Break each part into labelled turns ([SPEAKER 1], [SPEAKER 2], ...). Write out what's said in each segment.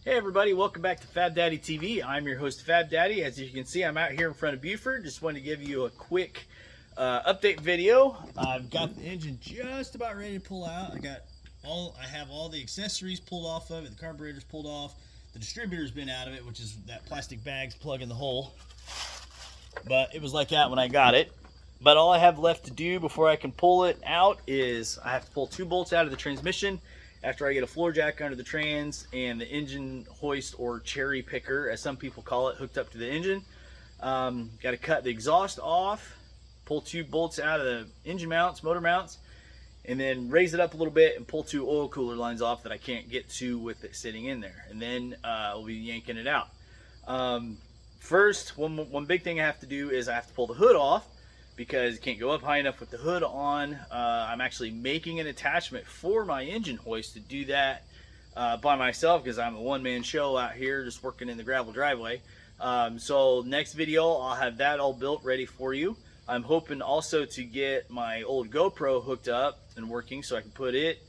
[SPEAKER 1] Hey everybody, welcome back to Fab Daddy TV. I'm your host Fab Daddy. As you can see, I'm out here in front of Buford. Just wanted to give you a quick update video. I've got the engine just about ready to pull out. I have all the accessories pulled off of it. The carburetor's pulled off. The distributor's been out of it, which is that plastic bag's plug in the hole. But it was like that when I got it. But all I have left to do before I can pull it out is I have to pull 2 bolts out of the transmission after I get a floor jack under the trans and the engine hoist, or cherry picker as some people call it, hooked up to the engine. Got to cut the exhaust off, pull 2 bolts out of the engine mounts, motor mounts, and then raise it up a little bit and pull 2 oil cooler lines off that I can't get to with it sitting in there. And then we'll be yanking it out. First, one big thing I have to do is I have to pull the hood off, because you can't go up high enough with the hood on. I'm actually making an attachment for my engine hoist to do that by myself, because I'm a one-man show out here just working in the gravel driveway. So next video I'll have that all built ready for you. I'm hoping also to get my old GoPro hooked up and working so I can put it,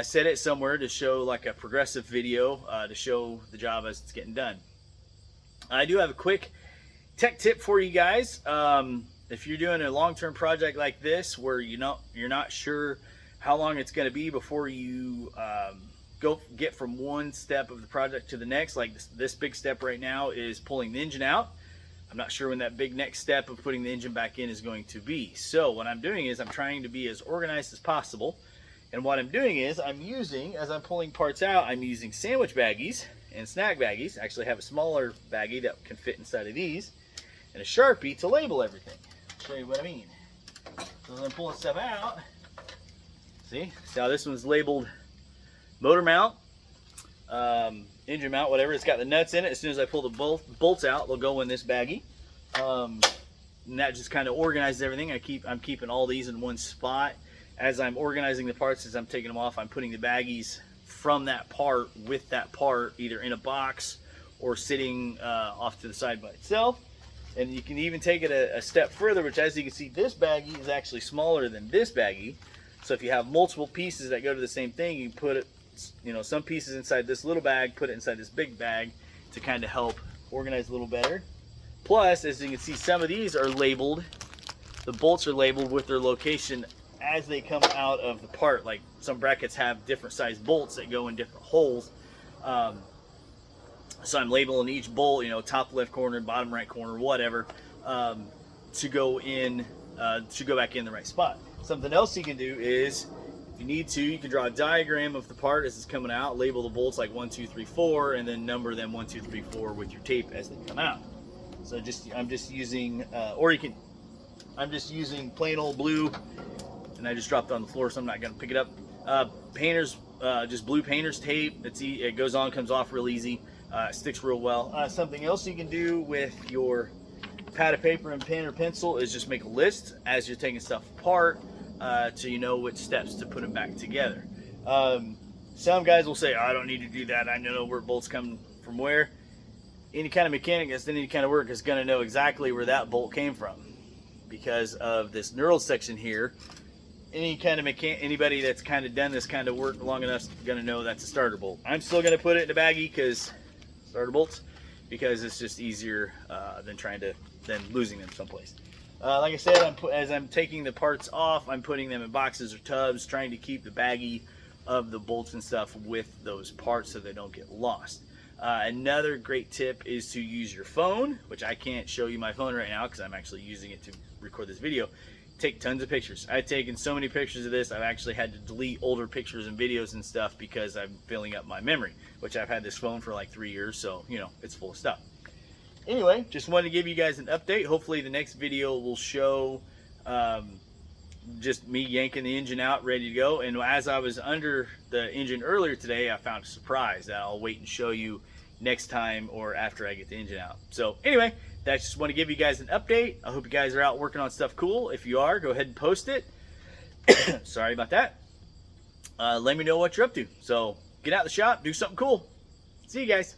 [SPEAKER 1] set it somewhere to show like a progressive video to show the job as it's getting done. I do have a quick tech tip for you guys. If you're doing a long-term project like this, where you're not sure how long it's going to be before you get from one step of the project to the next, like this big step right now is pulling the engine out. I'm not sure when that big next step of putting the engine back in is going to be. So what I'm doing is I'm trying to be as organized as possible. And what I'm doing is as I'm pulling parts out, I'm using sandwich baggies and snack baggies. I actually have a smaller baggie that can fit inside of these, and a Sharpie to label everything. Show you what I mean. So as I'm pulling stuff out, see how this one's labeled motor mount, engine mount, whatever. It's got the nuts in it. As soon as I pull the bolts out, they'll go in this baggie, and that just kind of organizes everything. I'm keeping all these in one spot. As I'm organizing the parts, as I'm taking them off, I'm putting the baggies from that part with that part either in a box or sitting off to the side by itself. And you can even take it a step further, which, as you can see, this baggie is actually smaller than this baggie. So if you have multiple pieces that go to the same thing, you can put it, some pieces inside this little bag, put it inside this big bag to kind of help organize a little better. Plus, as you can see, some of these are labeled. The bolts are labeled with their location as they come out of the part. Like some brackets have different size bolts that go in different holes. So I'm labeling each bolt, top left corner, bottom right corner, whatever, to go back in the right spot. Something else you can do is, if you need to, you can draw a diagram of the part as it's coming out, label the bolts like 1, 2, 3, 4, and then number them 1, 2, 3, 4 with your tape as they come out. So I'm just using, I'm just using plain old blue, and I just dropped it on the floor, so I'm not gonna pick it up. Painters, just blue painter's tape. It goes on, comes off real easy. It sticks real well. Something else you can do with your pad of paper and pen or pencil is just make a list as you're taking stuff apart, so you know which steps to put them back together. Some guys will say, I don't need to do that, I know where bolts come from where. Any kind of mechanic that's done any kind of work is going to know exactly where that bolt came from, because of this knurled section here. Anybody that's kind of done this kind of work long enough is going to know that's a starter bolt. I'm still going to put it in a baggie, starter bolts, because it's just easier than losing them someplace. Like I said, as I'm taking the parts off, I'm putting them in boxes or tubs, trying to keep the baggie of the bolts and stuff with those parts so they don't get lost. Another great tip is to use your phone, which I can't show you my phone right now because I'm actually using it to record this video. Take tons of pictures. I've taken so many pictures of this, I've actually had to delete older pictures and videos and stuff because I'm filling up my memory, which I've had this phone for like 3 years, so it's full of stuff. Anyway, just wanted to give you guys an update. Hopefully the next video will show just me yanking the engine out, ready to go. And as I was under the engine earlier today, I found a surprise that I'll wait and show you next time or after I get the engine out. So anyway, I just want to give you guys an update. I hope you guys are out working on stuff cool. If you are, go ahead and post it. Sorry about that. Let me know what you're up to. So get out of the shop, do something cool. See you guys.